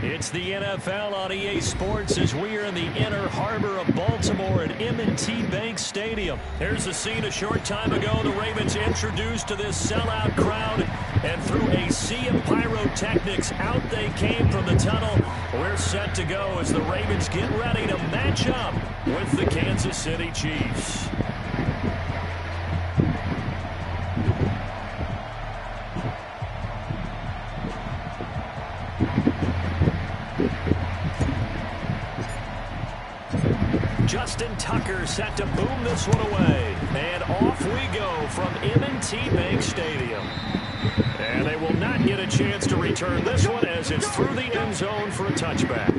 It's the NFL on EA Sports as we are in the inner harbor of Baltimore at M&T Bank Stadium. Here's the scene a short time ago. The Ravens introduced to this sellout crowd, and through a sea of pyrotechnics, out they came from the tunnel. We're set to go as the Ravens get ready to match up with the Kansas City Chiefs. Justin Tucker set to boom this one away. And off we go from M&T Bank Stadium. And they will not get a chance to return this one as it's through the end zone for a touchback.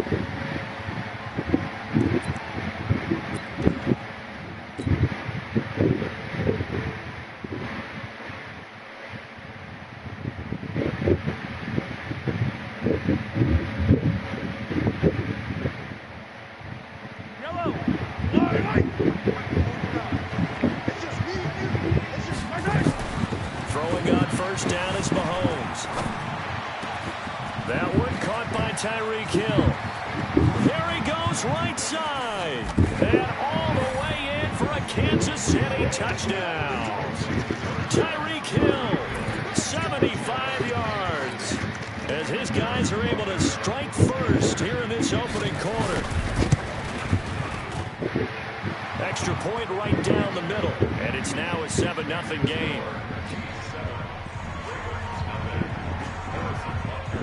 Throwing on first down is Mahomes. That one caught by Tyreek Hill. There he goes right side. And all the way in for a Kansas City touchdown. Tyreek Hill, 75 yards. As his guys are able to strike first here in this opening quarter. Extra point right down the middle. And it's now a 7-0 game.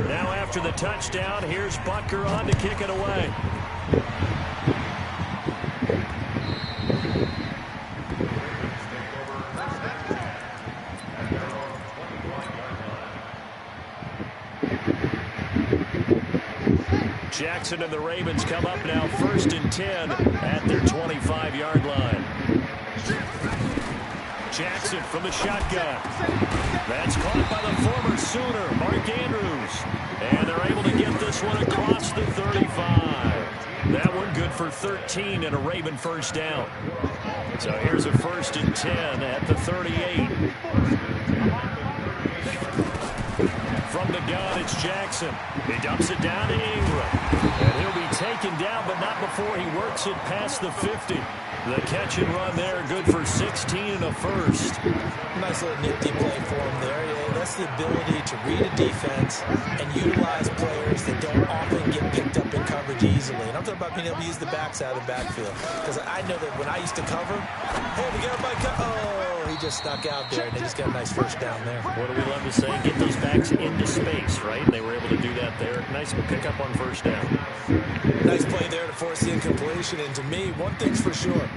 Now after the touchdown, here's Butker on to kick it away. Jackson and the Ravens come up now 1st and 10 at their 25-yard line. Jackson from the shotgun. That's caught by the former Sooner, Mark Andrews. And they're able to get this one across the 35. That one good for 13 and a Raven first down. So here's a 1st and 10 at the 38. From the gun, it's Jackson. He dumps it down to Ingram. And he'll be taken down, but not before he works it past the 50. The catch and run there, good for 16 and a first. Nice little nifty play for him there. Yeah, that's the ability to read a defense and utilize players that don't often get picked up in coverage easily. And I'm talking about being able to use the backs out of the backfield. Because I know that when I used to cover, hey, we got my oh, he just snuck out there, and they just got a nice first down there. What do we love to say? Get those backs into space, right? And they were able to do that there. Nice pickup on first down. Nice play there to force the incompletion. And to me, one thing's for sure.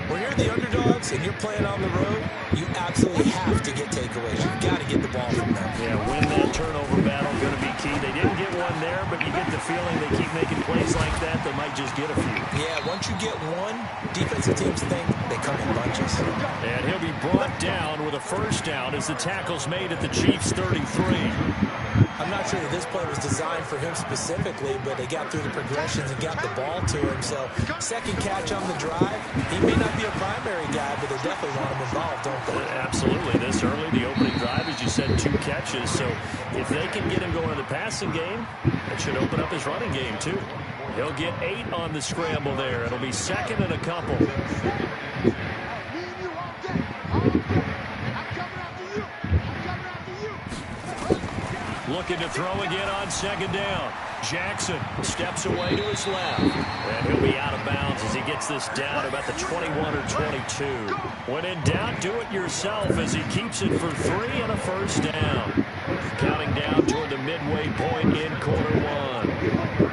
When you're the underdogs and you're playing on the road, you absolutely have to get takeaways. You've got to get the ball from them. Yeah, win that turnover battle, going to be key. They didn't get one there, but you get the feeling they keep making plays like that, they might just get a few. Yeah, once you get one, defensive teams think they come in bunches. And he'll be brought down with a first down as the tackle's made at the Chiefs' 33. I'm not sure that this play was designed for him specifically, but they got through the progressions and got the ball to him. So, second catch on the drive. He may not be a primary guy, but they definitely want him involved, don't they? Absolutely. This early, the opening drive, as you said, 2 catches. So, if they can get him going in the passing game, it should open up his running game, too. He'll get 8 on the scramble there. It'll be 2nd and a couple. Looking to throw again on 2nd down. Jackson steps away to his left. And he'll be out of bounds as he gets this down about the 21 or 22. When in doubt, do it yourself as he keeps it for 3 and a first down. Counting down toward the midway point in quarter 1.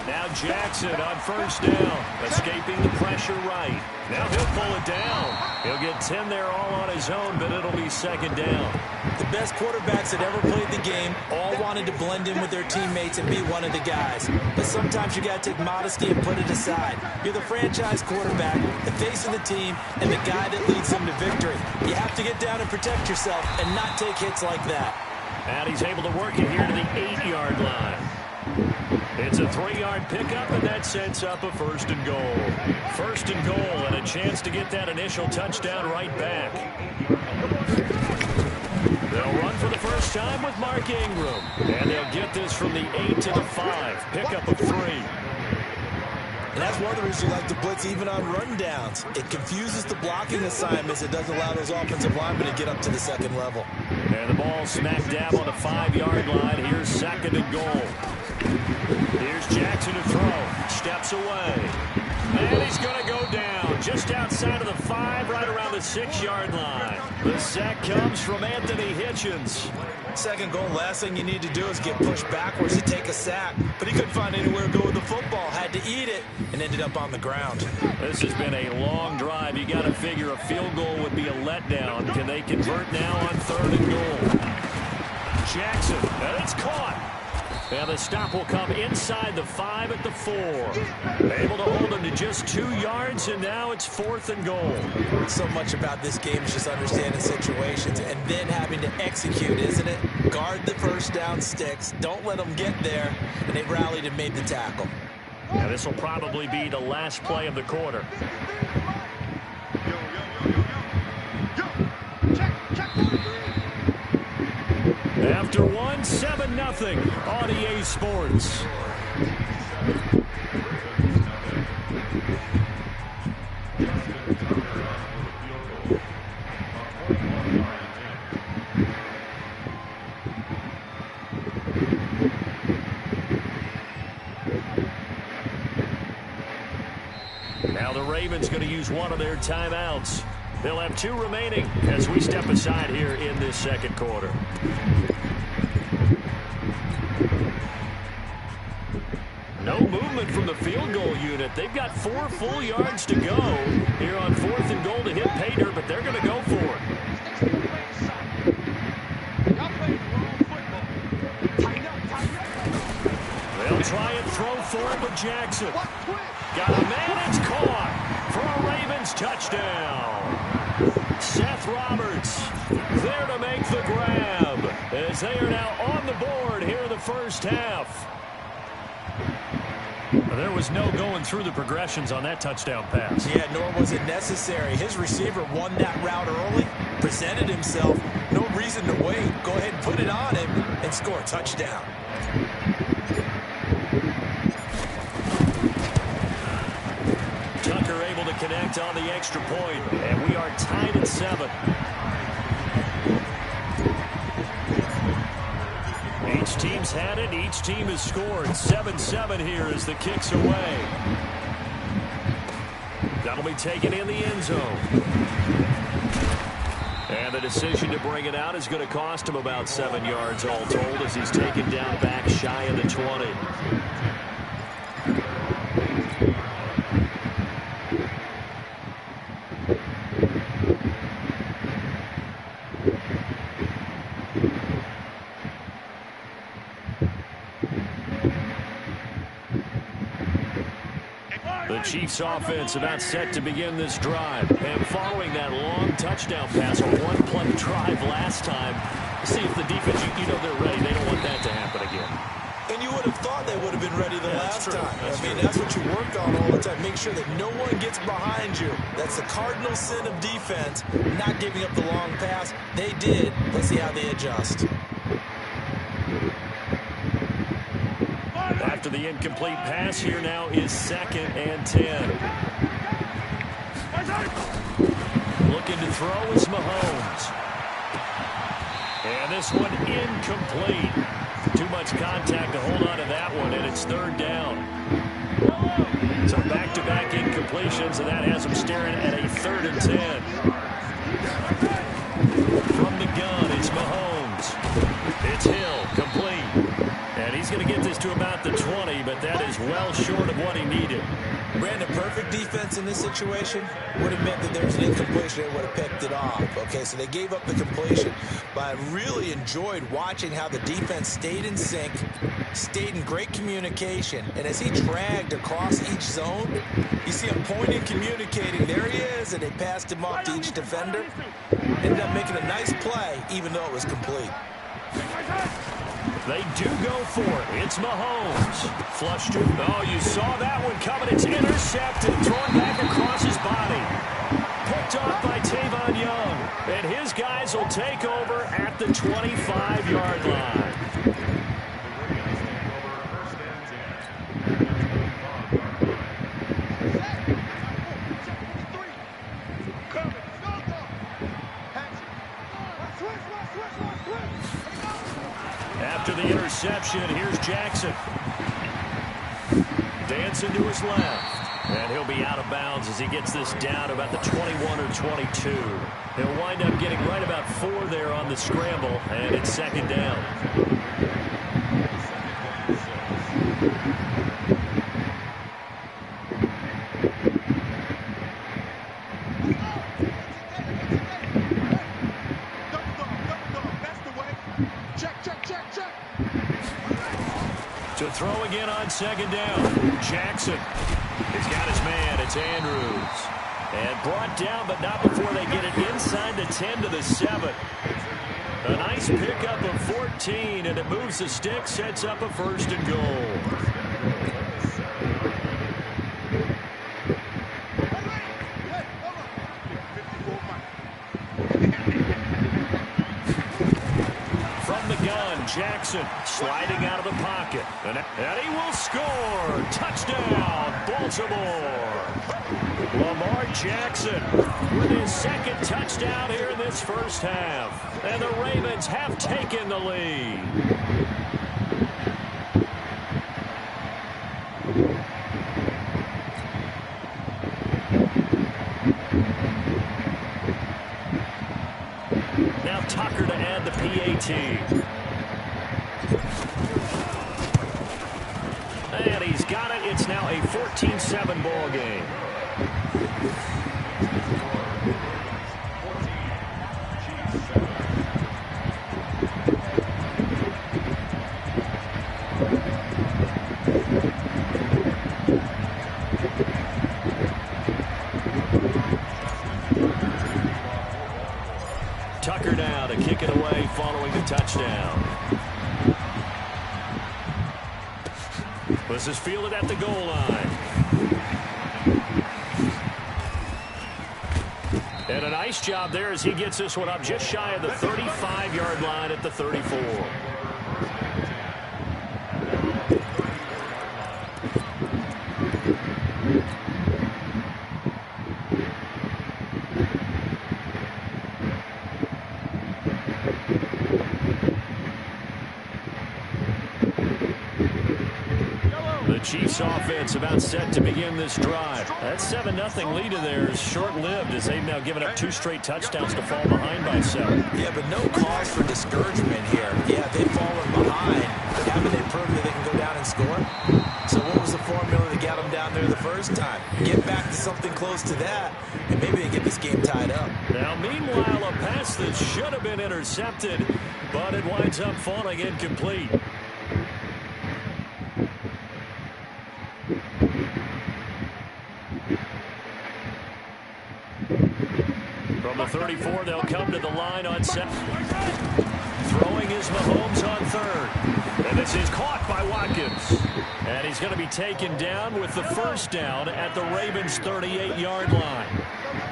Now Jackson on first down, escaping the pressure right. Now he'll pull it down. He'll get 10 there all on his own, but it'll be 2nd down. The best quarterbacks that ever played the game all wanted to blend in with their teammates and be one of the guys. But sometimes you got to take modesty and put it aside. You're the franchise quarterback, the face of the team, and the guy that leads them to victory. You have to get down and protect yourself and not take hits like that. And he's able to work it here to the 8-yard line. It's a 3-yard pickup, and that sets up a 1st and goal. 1st and goal, and a chance to get that initial touchdown right back. They'll run for the first time with Mark Ingram, and they'll get this from the 8 to the 5. Pickup of 3. And that's one of the reasons you like to blitz even on rundowns. It confuses the blocking assignments. It doesn't allow those offensive linemen to get up to the second level. And the ball smack dab on the 5-yard line. Here's 2nd and goal. Here's Jackson to throw. Steps away. And he's going to go down just outside of the 5, right around the 6-yard line. The sack comes from Anthony Hitchens. 2nd goal, last thing you need to do is get pushed backwards to take a sack. But he couldn't find anywhere to go with the football. Had to eat it and ended up on the ground. This has been a long drive. You got to figure a field goal would be a letdown. Can they convert now on 3rd and goal? Jackson, and it's caught. And the stop will come inside the 5 at the 4. Able to hold him to just 2 yards, and now it's 4th and goal. So much about this game is just understanding situations and then having to execute, isn't it? Guard the first down sticks. Don't let them get there. And they rallied and made the tackle. Now this will probably be the last play of the quarter. After 1, 7-0 on EA Sports. Now the Ravens going to use one of their timeouts. They'll have 2 remaining as we step aside here in this 2nd quarter. No movement from the field goal unit. They've got 4 full yards to go here on 4th and goal to hit pay dirt, but they're going to go for it. They'll try and throw for it with Jackson. Got a man, it's caught for a Ravens touchdown. Seth Roberts there to make the grab as they are now on the board here in the first half. There was no going through the progressions on that touchdown pass. Yeah, nor was it necessary. His receiver won that route early, presented himself. No reason to wait. Go ahead and put it on him and score a touchdown. Tucker able to connect on the extra point, and we are tied at 7. Each team's had it. Each team has scored. 7-7 here as the kick's away. That'll be taken in the end zone. And the decision to bring it out is going to cost him about 7 yards all told as he's taken down back shy of the 20. Chiefs offense about set to begin this drive. And following that long touchdown pass, a one-play drive last time, see if the defense, you know they're ready. They don't want that to happen again. And you would have thought they would have been ready the last time. That's what you work on all the time. Make sure that no one gets behind you. That's the cardinal sin of defense, not giving up the long pass. They did. Let's see how they adjust. After the incomplete pass, here now is 2nd and 10. Looking to throw is Mahomes. And this one incomplete. Too much contact to hold on to that one, and it's 3rd down. So back-to-back incompletions, and that has them staring at a 3rd and 10. From the gun, it's Mahomes. It's Hill, complete. And he's going to get this to about the 20, but that is well short of what he needed. Brandon, perfect defense in this situation would have meant that there was an incompletion and would have picked it off. Okay, so they gave up the completion, but I really enjoyed watching how the defense stayed in sync, stayed in great communication, and as he dragged across each zone, you see him pointing, communicating, there he is, and they passed him off to each defender. Ended up making a nice play, even though it was complete. They do go for it. It's Mahomes. Flushed it. Oh, you saw that one coming. It's intercepted. Thrown back across his body. Picked off by Tavon Young. And his guys will take over at the 25-yard line. After the interception, here's Jackson. Dancing to his left. And he'll be out of bounds as he gets this down about the 21 or 22. He'll wind up getting right about 4 there on the scramble, and it's second down. To throw again on second down. Jackson. He's got his man. It's Andrews. And brought down, but not before they get it inside the 10 to the 7. A nice pickup of 14, and it moves the stick, sets up a first and goal. Jackson sliding out of the pocket. And he will score. Touchdown, Baltimore. Lamar Jackson with his second touchdown here in this first half. And the Ravens have taken the lead. Now Tucker to add the PAT. And he's got it. It's now a 14-7 ball game. Tucker now to kick it away following the touchdown. This is fielded at the goal line. And a nice job there as he gets this one up just shy of the 35-yard line at the 34. Chiefs offense about set to begin this drive. That 7-0 lead of theirs short-lived as they've now given up 2 straight touchdowns to fall behind by 7. Yeah, but no cause for discouragement here. Yeah, they've fallen behind, but haven't they proven that they can go down and score? So what was the formula to get them down there the first time? Get back to something close to that, and maybe they get this game tied up. Now, meanwhile, a pass that should have been intercepted, but it winds up falling incomplete. From the 34, they'll come to the line on set. Throwing is Mahomes on third. And this is caught by Watkins. And he's going to be taken down with the first down at the Ravens' 38-yard line.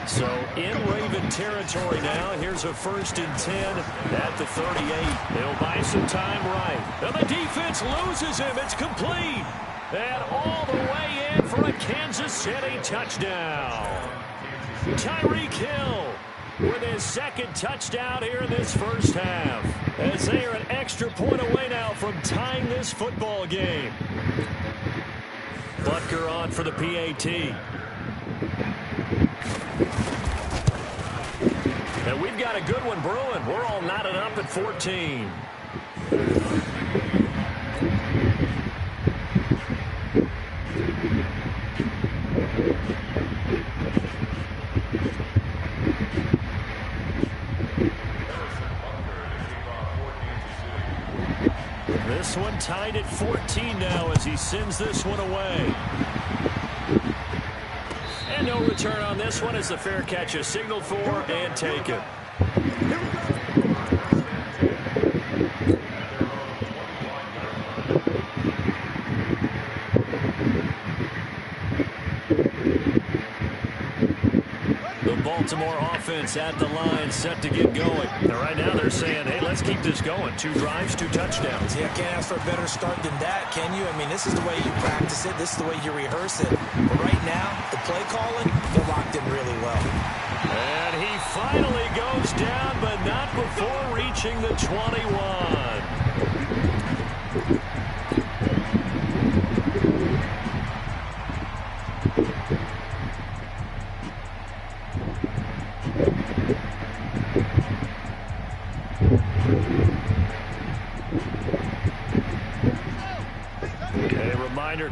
So in Raven territory now. Here's a 1st and 10 at the 38. They'll buy some time right. And the defense loses him. It's complete. And all the way in for a Kansas City touchdown. Tyreek Hill with his second touchdown here in this first half. As they are an extra point away now from tying this football game. Butker on for the PAT. And we've got a good one brewing. We're all knotted up at 14. This one tied at 14 now as he sends this one away. And no return on this one as the fair catch is signaled for and taken. Baltimore offense at the line, set to get going. And right now they're saying, hey, let's keep this going. 2 drives, 2 touchdowns. Yeah, can't ask for a better start than that, can you? I mean, this is the way you practice it. This is the way you rehearse it. But right now, the play calling, they're locked in really well. And he finally goes down, but not before reaching the 21.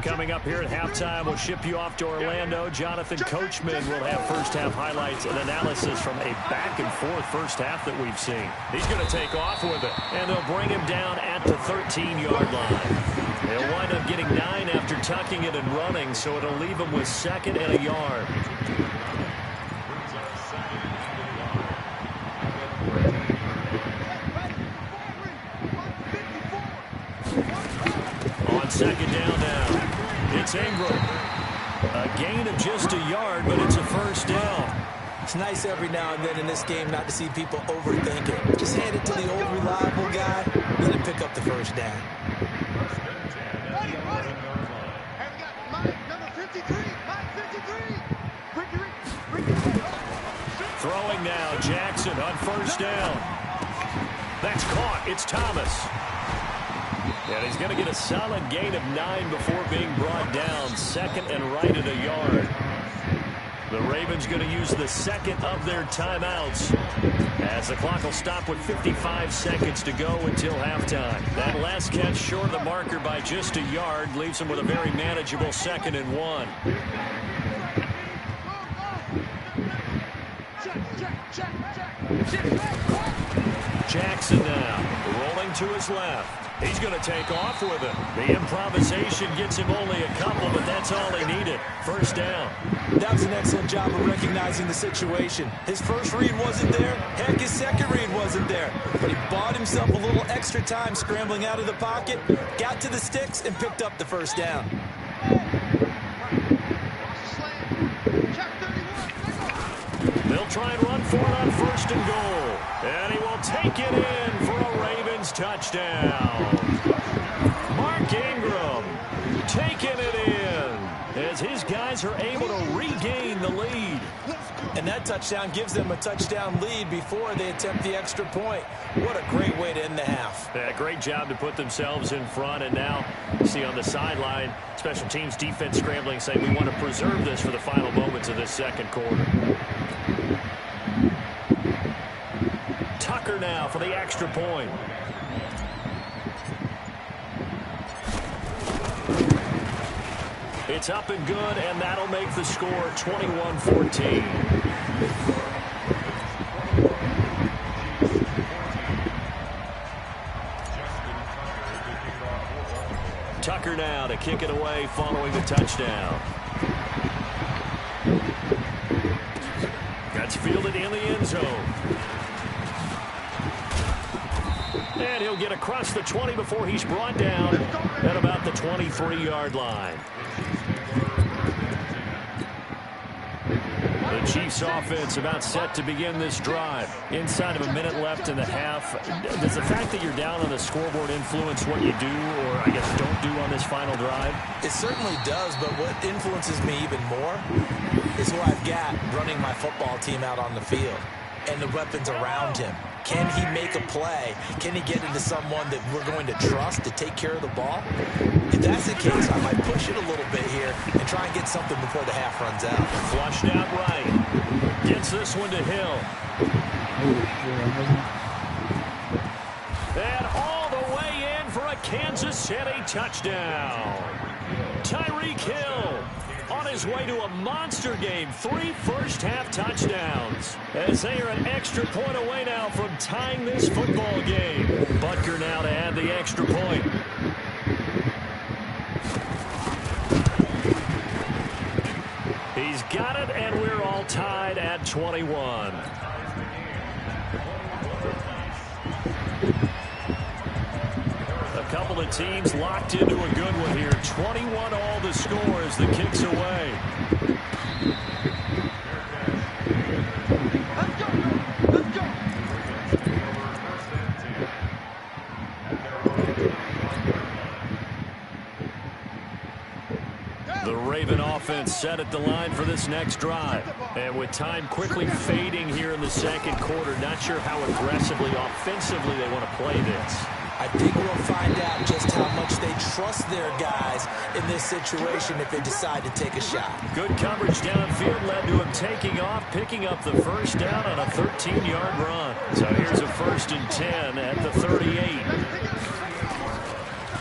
Coming up here at halftime, we'll ship you off to Orlando. Jonathan Coachman will have first-half highlights and analysis from a back-and-forth first half that we've seen. He's going to take off with it, and they'll bring him down at the 13-yard line. They'll wind up getting 9 after tucking it and running, so it'll leave him with 2nd and a yard. On 2nd down now. It's Ingram. A gain of just a yard, but it's a first down. It's nice every now and then in this game not to see people overthink it. Just hand it to the old reliable guy, let him pick up the first down. Throwing now, Jackson on first down. That's caught. It's Thomas. And he's going to get a solid gain of 9 before being brought down. 2nd and right at a yard. The Ravens going to use the 2nd of their timeouts as the clock will stop with 55 seconds to go until halftime. That last catch short of the marker by just a yard leaves him with a very manageable 2nd and 1. Jackson now rolling to his left. He's going to take off with it. The improvisation gets him only a couple, but that's all he needed. First down. That was an excellent job of recognizing the situation. His first read wasn't there. Heck, his second read wasn't there. But he bought himself a little extra time scrambling out of the pocket, got to the sticks, and picked up the first down. They'll try and run for it on 1st and goal. And he will take it in for a Ravens touchdown. Mark Ingram taking it in as his guys are able to regain the lead. And that touchdown gives them a touchdown lead before they attempt the extra point. What a great way to end the half. Yeah, great job to put themselves in front. And now, you see on the sideline, special teams defense scrambling, saying we want to preserve this for the final moments of this 2nd quarter. Tucker now for the extra point. It's up and good, and that'll make the score 21-14. Tucker now to kick it away following the touchdown. That's fielded in the end zone. And he'll get across the 20 before he's brought down at about the 23-yard line. The Chiefs offense about set to begin this drive. Inside of a minute left in the half. Does the fact that you're down on the scoreboard influence what you do, or I guess don't do on this final drive? It certainly does, but what influences me even more is who I've got running my football team out on the field and the weapons around him. Can he make a play? Can he get into someone that we're going to trust to take care of the ball? If that's the case, I might push it a little bit here and try and get something before the half runs out. Flushed out right. Gets this one to Hill. And all the way in for a Kansas City touchdown. Tyreek Hill on his way to a monster game. 3 first-half touchdowns as they are an extra point away now from tying this football game. Butker now to add the extra point. He's got it, and we're all tied at 21. A couple of teams locked into a good one here. 21 all the score as the kick's away. The Raven offense set at the line for this next drive. And with time quickly fading here in the second quarter, not sure how aggressively, offensively they want to play this. I think we'll find out just how much they trust their guys in this situation if they decide to take a shot. Good coverage downfield led to him taking off, picking up the first down on a 13-yard run. So here's a 1st and 10 at the 38.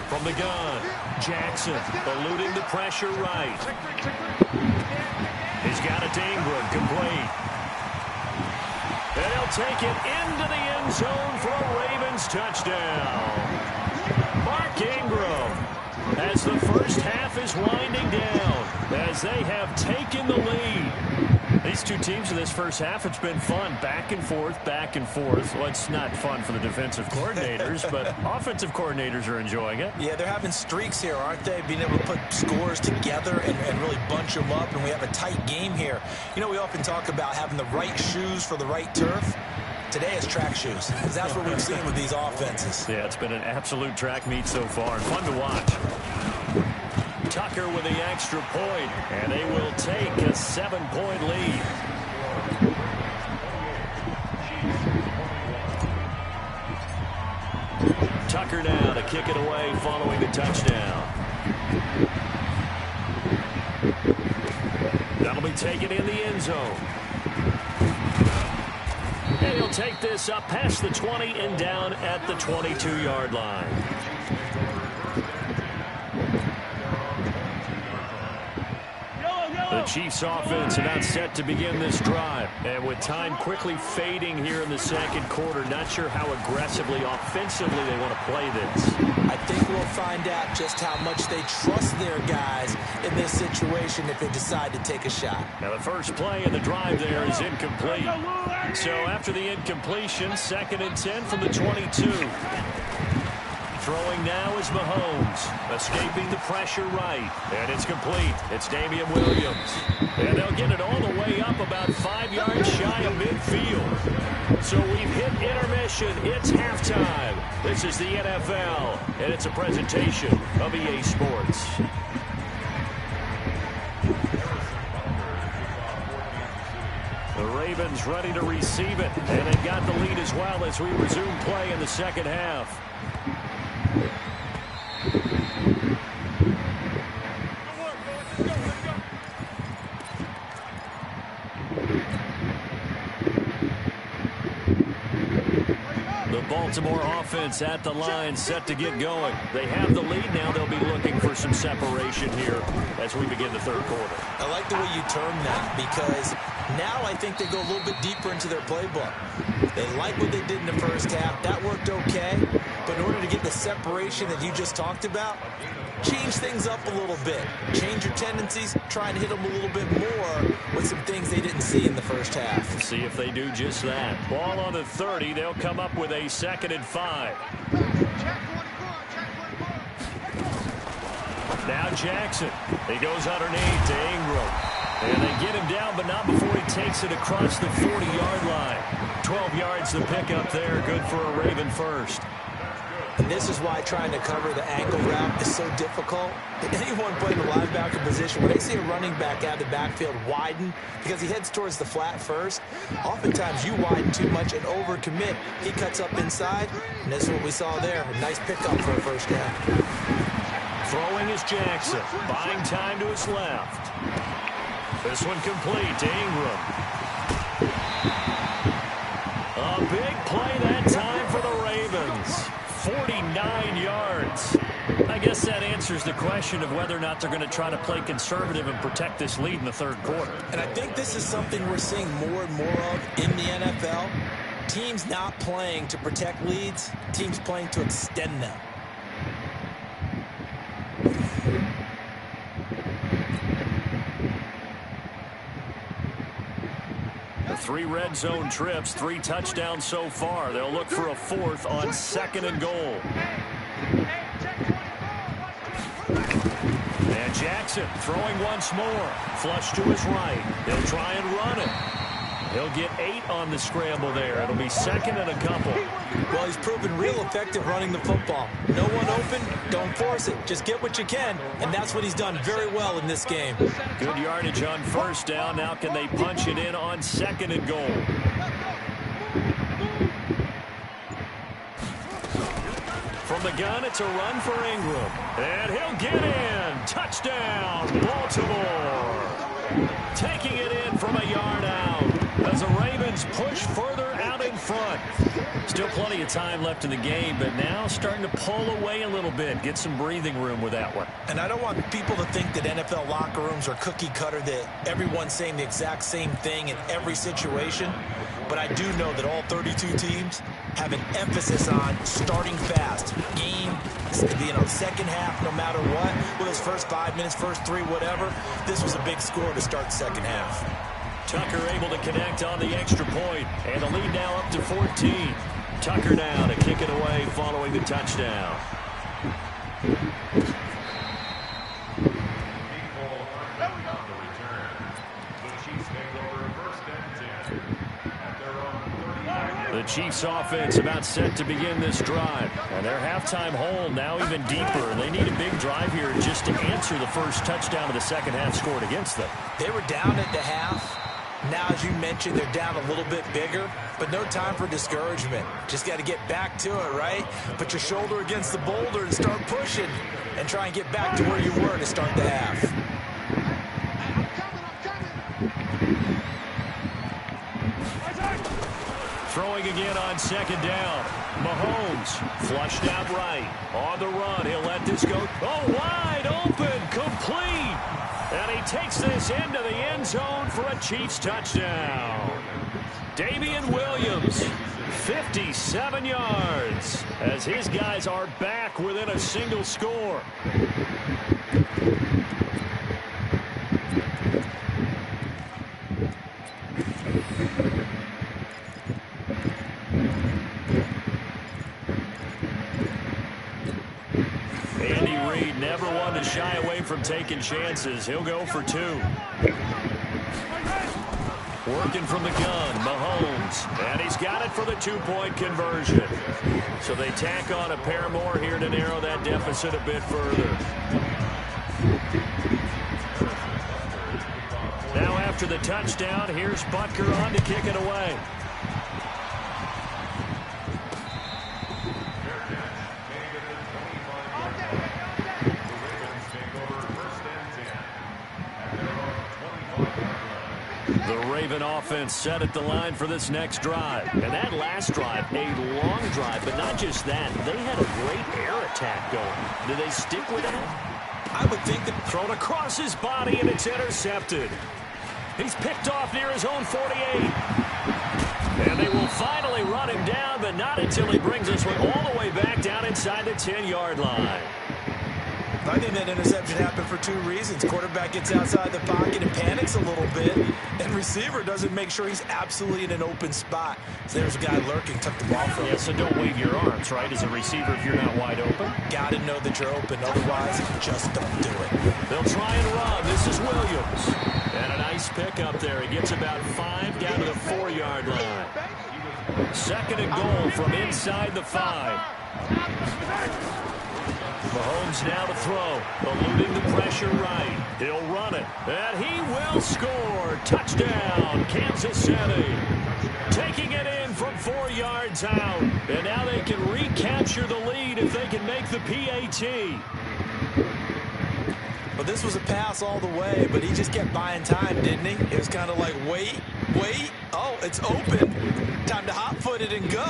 From the gun, Jackson eluding the pressure right. He's got it to Ingram, complete. And he'll take it into the end zone for a Ravens touchdown. Mark Ingram, as the first half is winding down, as they have taken the lead. These two teams in this first half, it's been fun. Back and forth, back and forth. Well, it's not fun for the defensive coordinators, but offensive coordinators are enjoying it. Yeah, they're having streaks here, aren't they? Being able to put scores together and really bunch them up, and we have a tight game here. You know, we often talk about having the right shoes for the right turf. Today is track shoes, because that's what we've seen with these offenses. Yeah, it's been an absolute track meet so far, and fun to watch. Tucker with the extra point, and they will take a 7-point lead. Tucker now to kick it away following the touchdown. That'll be taken in the end zone. And he'll take this up past the 20 and down at the 22-yard line. The Chiefs offense about set to begin this drive. And with time quickly fading here in the second quarter, not sure how aggressively, offensively they want to play this. I think we'll find out just how much they trust their guys in this situation if they decide to take a shot. Now the first play in the drive there is incomplete. So after the incompletion, 2nd and 10 from the 22. Throwing now is Mahomes, escaping the pressure right, and it's complete. It's Damian Williams, and they'll get it all the way up about 5 yards shy of midfield. So we've hit intermission. It's halftime. This is the NFL, and it's a presentation of EA Sports. The Ravens ready to receive it, and they've got the lead as well as we resume play in the second half. The Baltimore offense at the line, set to get going. They have the lead now. They'll be looking for some separation here as we begin the third quarter. I like the way you term that, because now I think they go a little bit deeper into their playbook. They like what they did in the first half. That worked okay. But in order to get the separation that you just talked about, change things up a little bit. Change your tendencies. Try and hit them a little bit more with some things they didn't see in the first half. See if they do just that. Ball on the 30. They'll come up with a 2nd and 5. Now Jackson. He goes underneath to Ingram. And they get him down, but not before he takes it across the 40-yard line. 12 yards to pick up there. Good for a Raven first. And this is why trying to cover the angle route is so difficult. Anyone playing the linebacker position, when they see a running back out of the backfield widen, because he heads towards the flat first, oftentimes you widen too much and overcommit. He cuts up inside, and this is what we saw there. A nice pickup for a first down. Throwing is Jackson, buying time to his left. This one complete to Ingram. A big play that time for the Ravens. 49 yards. I guess that answers the question of whether or not they're going to try to play conservative and protect this lead in the third quarter. And I think this is something we're seeing more and more of in the NFL. Teams not playing to protect leads, teams playing to extend them. The 3 red zone trips, 3 touchdowns so far. They'll look for a 4th on 2nd and goal. And Jackson throwing once more. Flush to his right. They'll try and run it. He'll get 8 on the scramble there. It'll be second and a couple. Well, he's proven real effective running the football. No one open, don't force it. Just get what you can, and that's what he's done very well in this game. Good yardage on first down. Now can they punch it in on second and goal? From the gun, it's a run for Ingram. And he'll get in. Touchdown, Baltimore. Taking it in from a yard out as the Ravens push further out in front. Still plenty of time left in the game, but now starting to pull away a little bit. Get some breathing room with that one. And I don't want people to think that NFL locker rooms are cookie cutter, that everyone's saying the exact same thing in every situation. But I do know that all 32 teams have an emphasis on starting fast. Game, second half, no matter what. Well, those first 5 minutes, first 3, whatever. This was a big score to start second half. Tucker able to connect on the extra point, and the lead now up to 14. Tucker now to kick it away following the touchdown. The Chiefs offense about set to begin this drive. And their halftime hole now even deeper. They need a big drive here just to answer the first touchdown of the second half scored against them. They were down at the half. Now, as you mentioned, they're down a little bit bigger, but no time for discouragement. Just got to get back to it, right? Put your shoulder against the boulder and start pushing and try and get back to where you were to start the half. Throwing again on second down. Mahomes flushed out right. On the run, he'll let this go. Oh, wide open, complete. And he takes this into the end zone for a Chiefs touchdown. Damian Williams, 57 yards, as his guys are back within a single score. Never one to shy away from taking chances. He'll go for 2. Working from the gun, Mahomes. And he's got it for the 2-point conversion. So they tack on a pair more here to narrow that deficit a bit further. Now after the touchdown, here's Butker on to kick it away. The Raven offense set at the line for this next drive. And that last drive, a long drive, but not just that. They had a great air attack going. Do they stick with that? I would think that thrown across his body, and it's intercepted. He's picked off near his own 48. And they will finally run him down, but not until he brings this one all the way back down inside the 10-yard line. I think that interception happened for 2 reasons. Quarterback gets outside the pocket and panics a little bit, and receiver doesn't make sure he's absolutely in an open spot. So there's a guy lurking, took the ball from him. Yeah, so don't wave your arms, right, as a receiver if you're not wide open. Got to know that you're open, otherwise just don't do it. They'll try and run. This is Williams. And a nice pickup there. He gets about 5 down to the 4-yard line. Second and goal from inside the 5. Mahomes now to throw, eluding the pressure right. He'll run it, and he will score. Touchdown, Kansas City. Taking it in from 4 yards out, and now they can recapture the lead if they can make the PAT. Well, this was a pass all the way, but he just kept buying time, didn't he? It was kind of like, wait. Oh, it's open. Time to hot-foot it and go.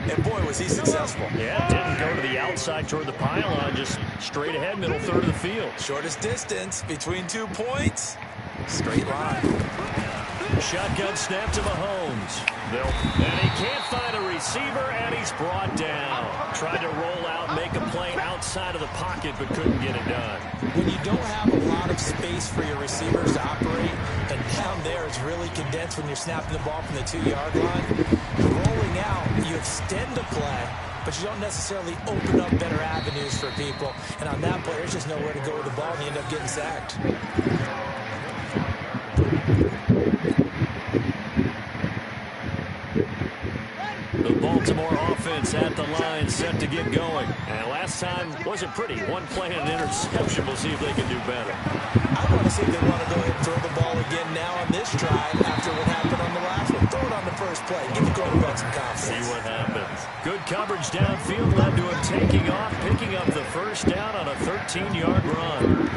And, boy, was he successful. Yeah, didn't go to the outside toward the pylon, just straight ahead, middle third of the field. Shortest distance between 2 points. Straight line. Shotgun snap to Mahomes. And he can't find a receiver, and he's brought down. Tried to roll out, make a play outside of the pocket, but couldn't get it done. When you don't have a lot of space for your receivers to operate, and down there it's really condensed when you're snapping the ball from the 2-yard line, rolling out, you extend the play, but you don't necessarily open up better avenues for people. And on that play, there's just nowhere to go with the ball, and you end up getting sacked. Baltimore offense at the line, set to get going. And last time wasn't pretty. One play and an interception. We'll see if they can do better. I want to see if they want to go ahead and throw the ball again now on this drive after what happened on the last one. Throw it on the first play. Give the quarterback some confidence. See what happens. Good coverage downfield led to him taking off, picking up the first down on a 13-yard run.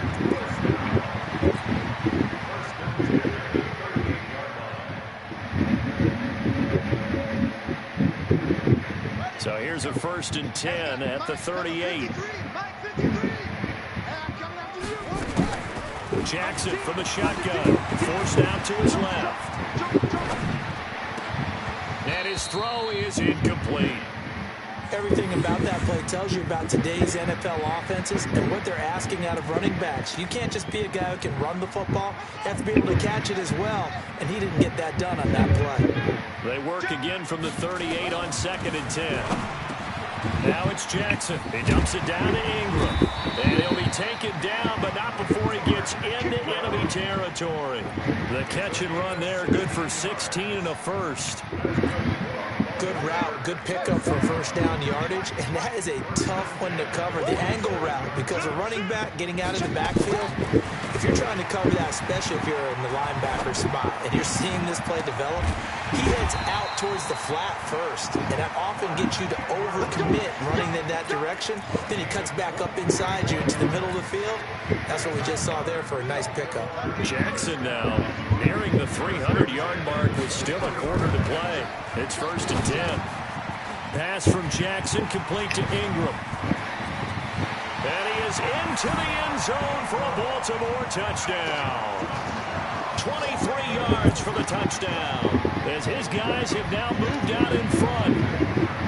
So here's a 1st and 10 at the 38. Jackson from the shotgun, forced out to his left. And his throw is incomplete. Everything about that play tells you about today's NFL offenses and what they're asking out of running backs. You can't just be a guy who can run the football. You have to be able to catch it as well, and he didn't get that done on that play. They work again from the 38 on 2nd and 10. Now it's Jackson. He dumps it down to Ingram. And he'll be taken down, but not before he gets into enemy territory. The catch and run there, good for 16 and a first. Good route, good pickup for first down yardage, and that is a tough one to cover, the angle route, because a running back getting out of the backfield, if you're trying to cover that, especially if you're in the linebacker spot, and you're seeing this play develop, he heads out towards the flat first, and that often gets you to overcommit running in that direction. Then he cuts back up inside you into the middle of the field. That's what we just saw there for a nice pickup. Jackson now nearing the 300-yard mark with still a quarter to play. It's 1st and 10. Pass from Jackson complete to Ingram. And he is into the end zone for a Baltimore touchdown. 23 yards for the touchdown, as his guys have now moved out in front.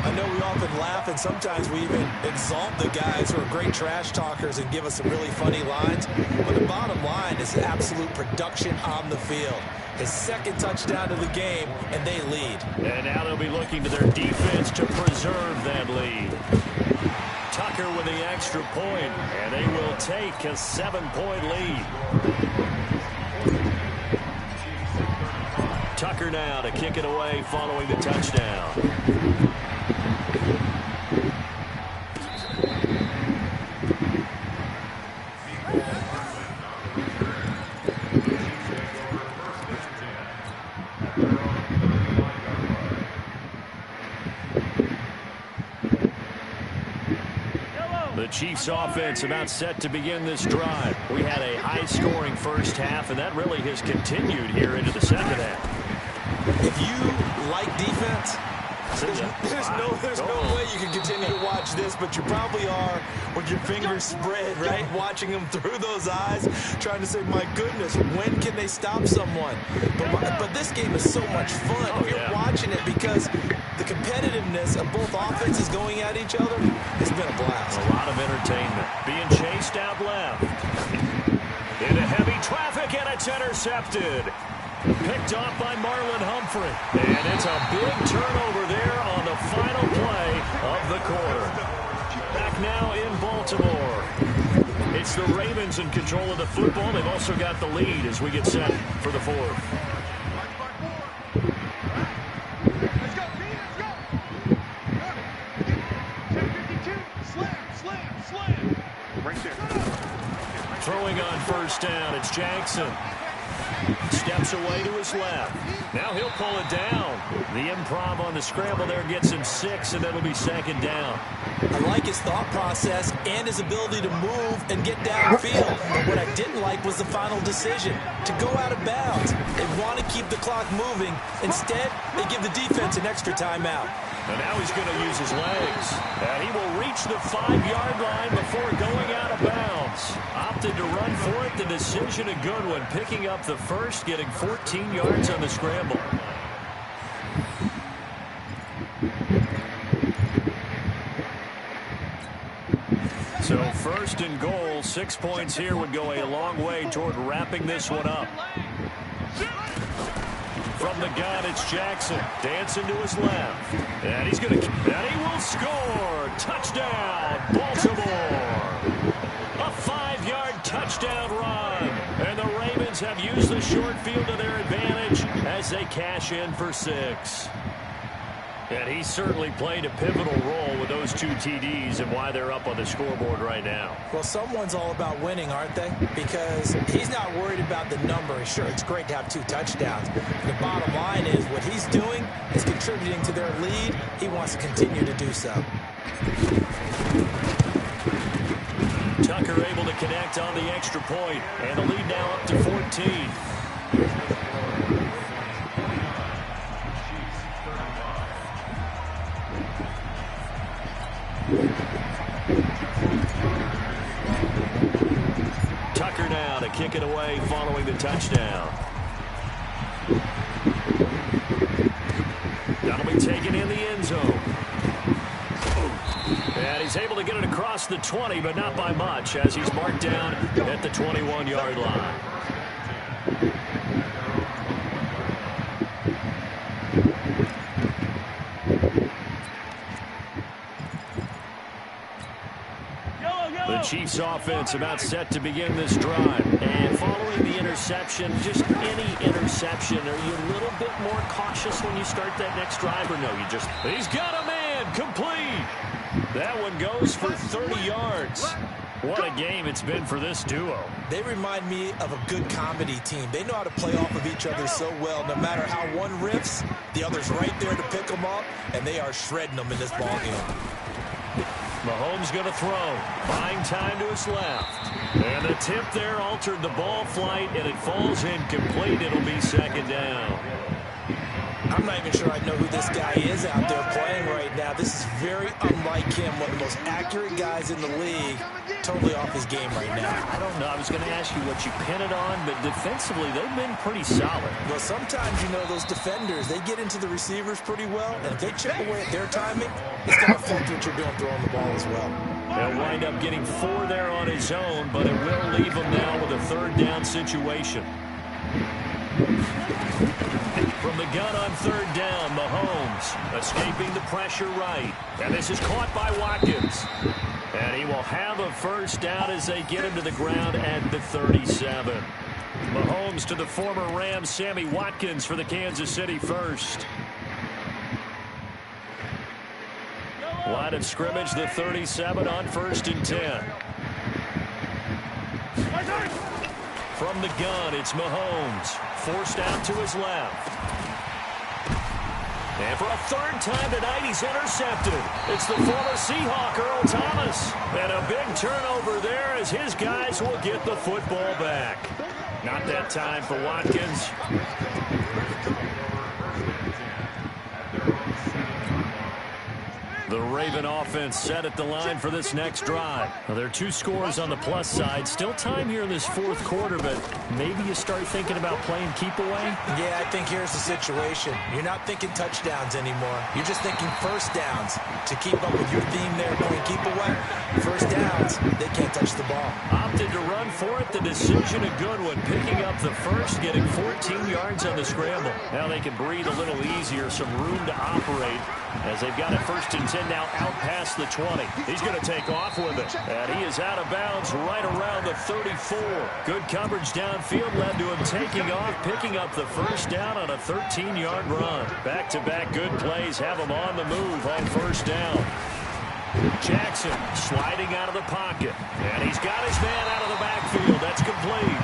I know we often laugh, and sometimes we even exalt the guys who are great trash talkers and give us some really funny lines. But the bottom line is absolute production on the field. His 2nd touchdown of the game, and they lead. And now they'll be looking to their defense to preserve that lead. Tucker with the extra point, and they will take a 7-point lead. Tucker now to kick it away following the touchdown. The Chiefs offense about set to begin this drive. We had a high-scoring first half, and that really has continued here into the second half. If you like defense, there's no way you can continue to watch this, but you probably are with your fingers spread, right? Watching them through those eyes, trying to say, my goodness, when can they stop someone? But this game is so much fun if you're watching it, because the competitiveness of both offenses going at each other has been a blast. A lot of entertainment. Being chased out left. Into heavy traffic, and it's intercepted. Picked off by Marlon Humphrey. And it's a big turnover there on the final play of the quarter. Back now in Baltimore. It's the Ravens in control of the football. They've also got the lead as we get set for the 4th. Throwing on first down, it's Jackson. Steps away to his left. Now he'll pull it down. The improv on the scramble there gets him 6, and that'll be 2nd down. I like his thought process and his ability to move and get downfield. But what I didn't like was the final decision, to go out of bounds. They want to keep the clock moving. Instead, they give the defense an extra timeout. And now he's going to use his legs. And he will reach the 5-yard line before going out of bounds. Opted to run for it. The decision a good one. Picking up the first, getting 14 yards on the scramble. So 1st and goal, 6 points here would go a long way toward wrapping this one up. From the gun, it's Jackson. Dancing to his left. And he's going to... And he will score! Touchdown, Baltimore! A 5-yard touchdown run. And the Ravens have used the short field to their advantage as they cash in for 6. And he certainly played a pivotal role with those 2 TDs and why they're up on the scoreboard right now. Well, someone's all about winning, aren't they? Because he's not worried about the number. Sure, it's great to have 2 touchdowns. The bottom line is what he's doing is contributing to their lead. He wants to continue to do so. Tucker able to connect on the extra point, and the lead now up to 14. Tucker now to kick it away following the touchdown. That'll be taken in the end zone. And he's able to get it across the 20, but not by much, as he's marked down at the 21-yard line. The Chiefs offense about set to begin this drive. And following the interception, just any interception, are you a little bit more cautious when you start that next drive, or no? He's got a man, complete. That one goes for 30 yards. What a game it's been for this duo. They remind me of a good comedy team. They know how to play off of each other so well. No matter how one riffs, the other's right there to pick them up, and they are shredding them in this ballgame. Mahomes going to throw. Buying time to his left. And the tip there altered the ball flight, and it falls incomplete. It'll be second down. I'm not even sure I know who this guy is out there playing right now. This is very unlike him, one of the most accurate guys in the league. Totally off his game right now. I don't know. I was going to ask you what you pin it on, but defensively, they've been pretty solid. Well, sometimes, those defenders, they get into the receivers pretty well, and if they chip away at their timing, it's going to affect what you're doing throwing the ball as well. He'll wind up getting 4 there on his own, but it will leave him now with a third down situation. From the gun on third down, Mahomes escaping the pressure right. And this is caught by Watkins. And he will have a first down as they get him to the ground at the 37. Mahomes to the former Rams, Sammy Watkins for the Kansas City first. Line of scrimmage, the 37 on 1st and 10. From the gun, it's Mahomes. Forced out to his left. And for a third time tonight, he's intercepted. It's the former Seahawk, Earl Thomas. And a big turnover there as his guys will get the football back. Not that time for Watkins. The Raven offense set at the line for this next drive. Well, there are 2 scores on the plus side. Still time here in this 4th quarter, but maybe you start thinking about playing keep away? Yeah, I think here's the situation. You're not thinking touchdowns anymore. You're just thinking first downs. To keep up with your theme there, playing keep away, first downs, they can't touch the ball. Opted to run for it. The decision a good one. Picking up the first, getting 14 yards on the scramble. Now they can breathe a little easier, some room to operate as they've got it 1st and 10 now out past the 20. He's going to take off with it. And he is out of bounds right around the 34. Good coverage downfield led to him taking off, picking up the first down on a 13-yard run. Back-to-back good plays have him on the move on 1st down. Jackson sliding out of the pocket. And he's got his man out of the backfield. That's complete.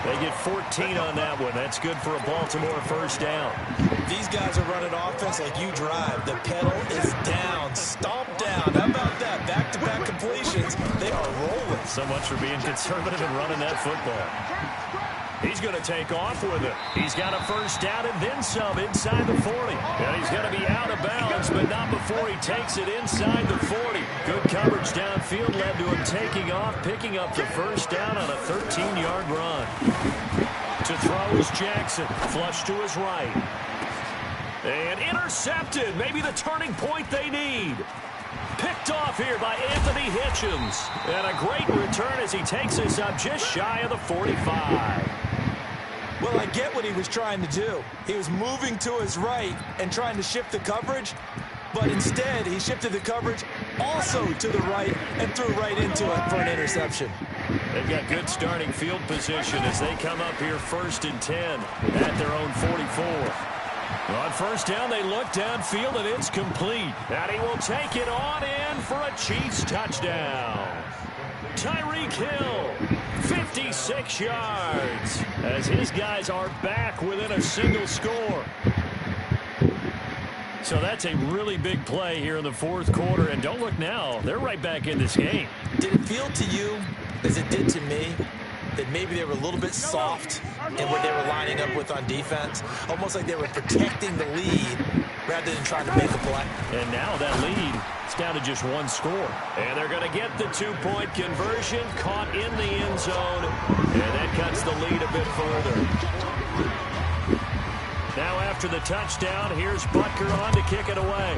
They get 14 on that one. That's good for a Baltimore first down. These guys are running offense like you drive. The pedal is down. Stomp down. How about that? Back-to-back completions. They are rolling. So much for being conservative and running that football. He's going to take off with it. He's got a first down and then some inside the 40. And he's going to be out of bounds, but not before he takes it inside the 40. Good coverage downfield led to him taking off, picking up the first down on a 13-yard run. To throw is Jackson. Flush to his right. And intercepted. Maybe the turning point they need. Picked off here by Anthony Hitchens. And a great return as he takes us up just shy of the 45. Well, I get what he was trying to do. He was moving to his right and trying to shift the coverage, but instead he shifted the coverage also to the right and threw right into it for an interception. They've got good starting field position as they come up here 1st and 10 at their own 44. On first down, they look downfield, and it's complete. And he will take it on in for a Chiefs touchdown. Tyreek Hill, 56 yards, as his guys are back within a single score. So that's a really big play here in the fourth quarter. And don't look now, they're right back in this game. Did it feel to you, as it did to me, that maybe they were a little bit soft in what they were lining up with on defense? Almost like they were protecting the lead rather than trying to make a play. And now that lead is down to just one score. And they're going to get the two-point conversion, caught in the end zone, and that cuts the lead a bit further. Now after the touchdown, here's Butker on to kick it away.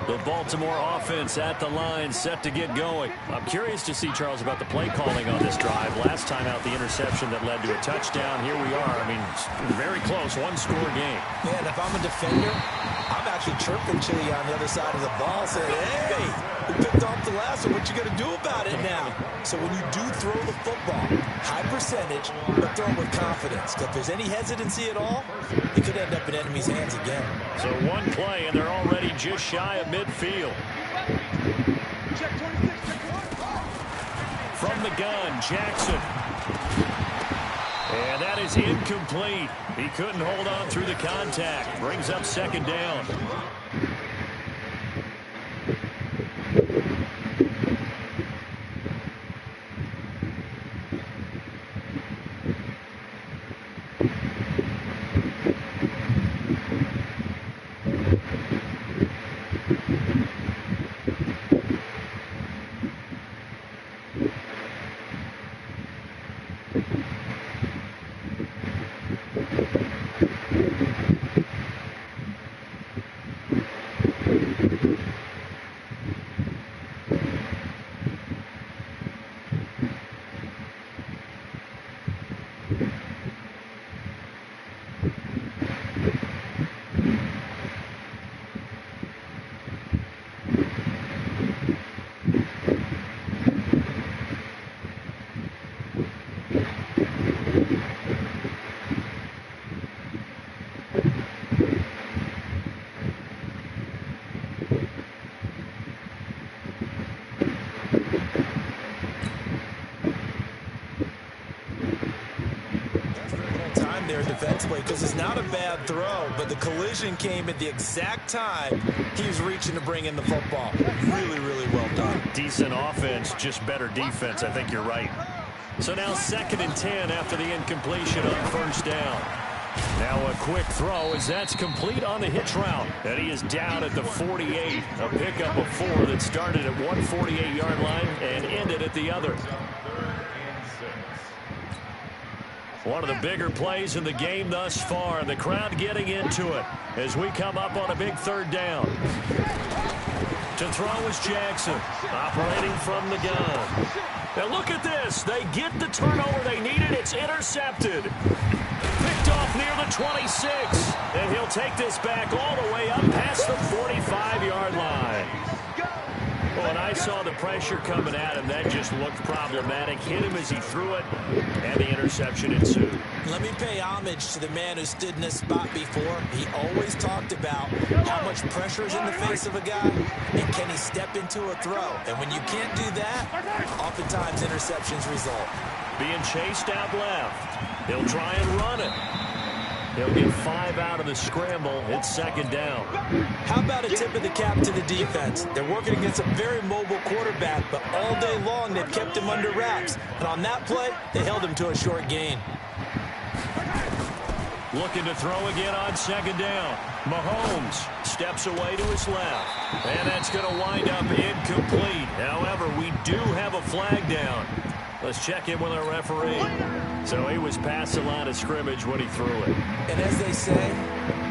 The Baltimore offense at the line, set to get going. I'm curious to see, Charles, about the play calling on this drive. Last time out, the interception that led to a touchdown. Here we are. I mean, very close, one-score game. Yeah, and if I'm a defender, I'm actually chirping Chili on the other side of the ball, saying, hey, we picked off the last one. What you going to do about it now? So when you do throw the football, high percentage, but throw it with confidence. Because if there's any hesitancy at all, it could end up in enemy's hands again. So one play, and they're already just shy of midfield. From the gun, Jackson. And that is incomplete. He couldn't hold on through the contact. Brings up second down. Defensively, because it's not a bad throw, but the collision came at the exact time he was reaching to bring in the football. Really, really well done. Decent offense, just better defense. I think you're right. So now 2nd and 10 after the incompletion on first down. Now a quick throw as that's complete on the hitch route. And he is down at the 48. A pickup of 4 that started at one 48-yard line and ended at the other. One of the bigger plays in the game thus far. The crowd getting into it as we come up on a big third down. To throw is Jackson, operating from the gun. Now look at this. They get the turnover they needed. It's intercepted. Picked off near the 26. And he'll take this back all the way up past the 45-yard line. Well, and I saw the pressure coming at him. That just looked problematic. Hit him as he threw it, and the interception ensued. Let me pay homage to the man who stood in this spot before. He always talked about how much pressure is in the face of a guy, and can he step into a throw. And when you can't do that, oftentimes interceptions result. Being chased out left. He'll try and run it. He'll get 5 out of the scramble. It's second down. How about a tip of the cap to the defense? They're working against a very mobile quarterback, but all day long they've kept him under wraps. And on that play, they held him to a short gain. Looking to throw again on second down. Mahomes steps away to his left. And that's going to wind up incomplete. However, we do have a flag down. Let's check in with our referee. So he was past the line of scrimmage when he threw it. And as they say,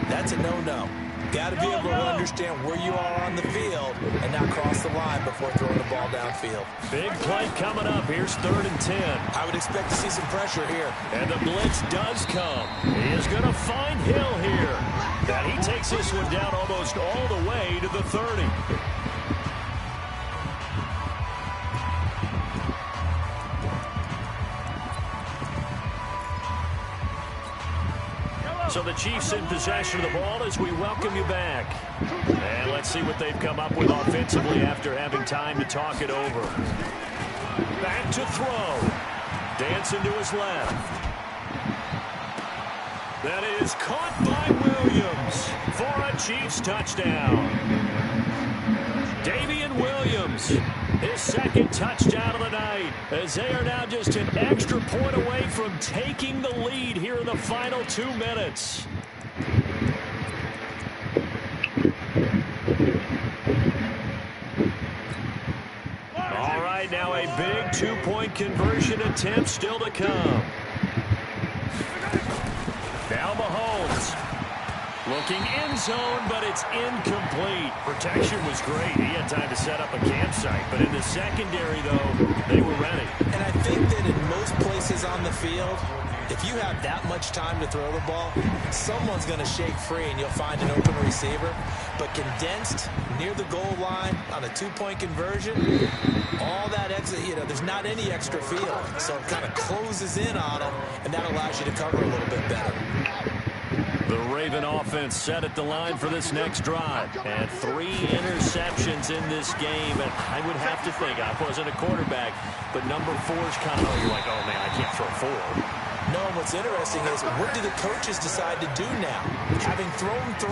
that's a no-no. Got to be able to understand where you are on the field and not cross the line before throwing the ball downfield. Big play coming up. Here's 3rd and 10. I would expect to see some pressure here. And the blitz does come. He is going to find Hill here. And he takes this one down almost all the way to the 30. So the Chiefs in possession of the ball as we welcome you back. And let's see what they've come up with offensively after having time to talk it over. Back to throw. Dancing to his left. That is caught by Williams for a Chiefs touchdown. Damian Williams, his second touchdown of the night, as they are now just an extra point away from taking the lead here in the final 2 minutes. All right, now a big two-point conversion attempt still to come. Now Mahomes. Looking end zone, but it's incomplete. Protection was great. He had time to set up a campsite. But in the secondary, though, they were ready. And I think that in most places on the field, if you have that much time to throw the ball, someone's going to shake free and you'll find an open receiver. But condensed near the goal line on a two-point conversion, all that extra, there's not any extra field. So it kind of closes in on them, and that allows you to cover a little bit better. The Raven offense set at the line for this next drive. And 3 interceptions in this game. And I would have to think, I wasn't a quarterback, but number 4's kind of, you're like, oh, man, I can't throw 4. No, what's interesting is, what do the coaches decide to do now? Having thrown 3,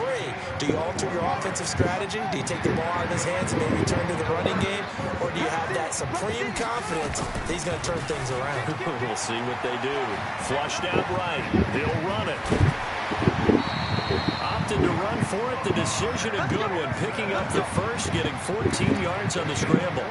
do you alter your offensive strategy? Do you take the ball out of his hands and maybe turn to the running game? Or do you have that supreme confidence that he's going to turn things around? We'll see what they do. Flushed out right. He'll run it. Opted to run for it. The decision, a good one. Picking up the first, getting 14 yards on the scramble.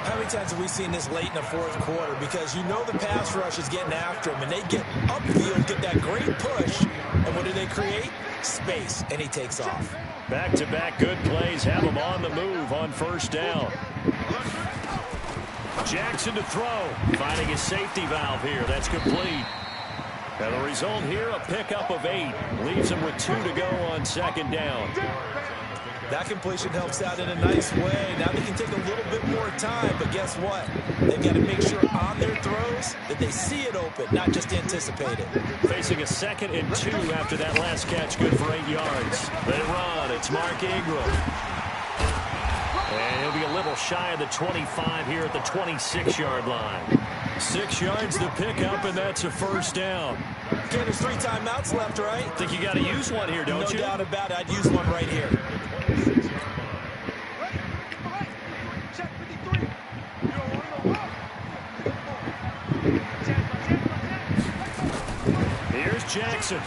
How many times have we seen this late in the fourth quarter? Because the pass rush is getting after him, and they get upfield, get that great push, and what do they create? Space, and he takes off. Back-to-back good plays have him on the move on first down. Jackson to throw, finding his safety valve here. That's complete. And the result here, a pickup of 8. Leaves him with 2 to go on second down. That completion helps out in a nice way. Now they can take a little bit more time, but guess what? They've got to make sure on their throws that they see it open, not just anticipate it. Facing a 2nd and 2 after that last catch, good for 8 yards. They run. It's Mark Ingram. And he'll be a little shy of the 25 here at the 26-yard line. 6 yards to pick up, and that's a first down. Okay, there's 3 timeouts left, right? Think you got to use one here, don't you? No doubt about it. I'd use one right here. Here's Jackson.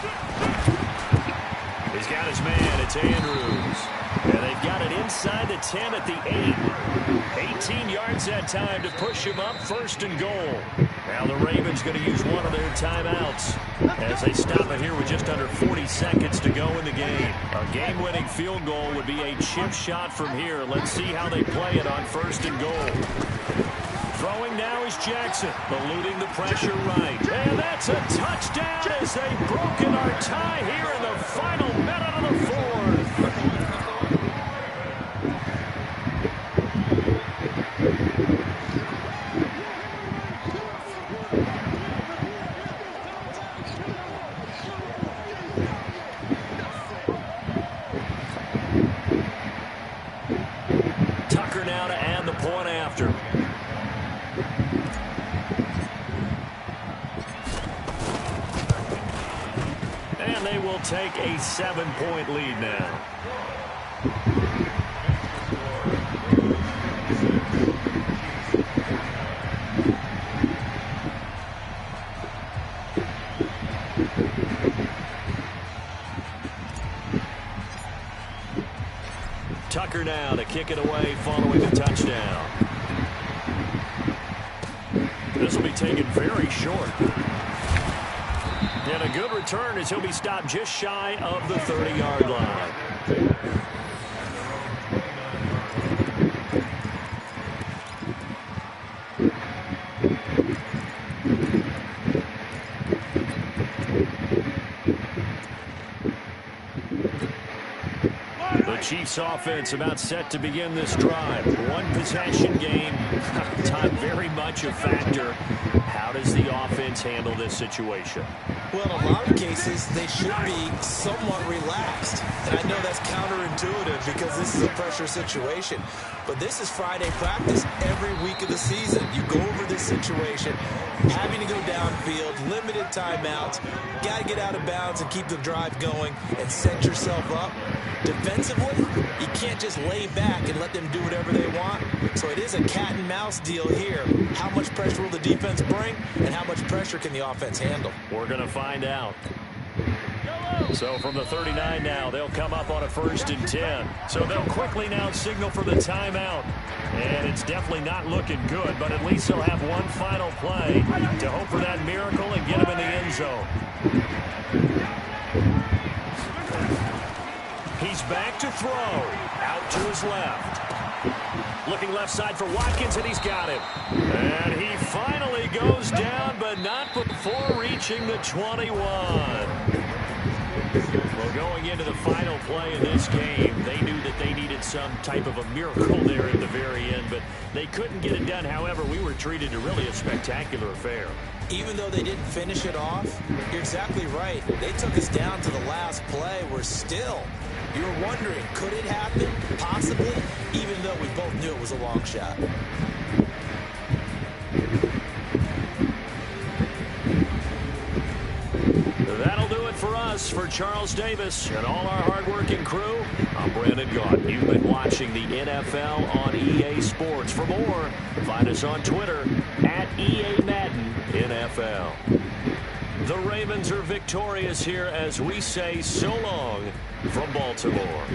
He's got his man. It's Andrews. And they've got it inside the 10 at the 8. 18 yards that time to push him up, 1st and goal. Now the Ravens going to use one of their timeouts as they stop it here with just under 40 seconds to go in the game. A game-winning field goal would be a chip shot from here. Let's see how they play it on 1st and goal. Throwing now is Jackson, eluding the pressure right. And that's a touchdown as they've broken our tie here in the final minute of the 4th. Tucker now to add the point after. And they will take a 7-point lead now. Tucker now to kick it away following the touchdown. This will be taken very short. And a good return as he'll be stopped just shy of the 30-yard line. The Chiefs offense about set to begin this drive. One possession game. Time very much a factor. How does the offense handle this situation? Well, in a lot of cases, they should be somewhat relaxed. And I know that's counterintuitive because this is a pressure situation. But this is Friday practice every week of the season. You go over this situation, having to go downfield, limited timeouts, got to get out of bounds and keep the drive going and set yourself up. Defensively, you can't just lay back and let them do whatever they want. So it is a cat and mouse deal here. How much pressure will the defense bring, and how much pressure can the offense handle? We're going to find out. So from the 39 now, they'll come up on a 1st and 10. So they'll quickly now signal for the timeout. And it's definitely not looking good, but at least they'll have one final play to hope for that miracle and get him in the end zone. He's back to throw. Out to his left. Looking left side for Watkins, and he's got him. And he finally goes down, but not before reaching the 21. Well, going into the final play in this game, they knew that they needed some type of a miracle there at the very end, but they couldn't get it done. However, we were treated to really a spectacular affair. Even though they didn't finish it off, you're exactly right. They took us down to the last play. We're still, you're wondering, could it happen? Possibly, even though we both knew it was a long shot. That'll do it for us. For Charles Davis and all our hardworking crew, I'm Brandon Gaudin. You've been watching the NFL on EA Sports. For more, find us on Twitter at EA Madden NFL. The Ravens are victorious here as we say so long from Baltimore.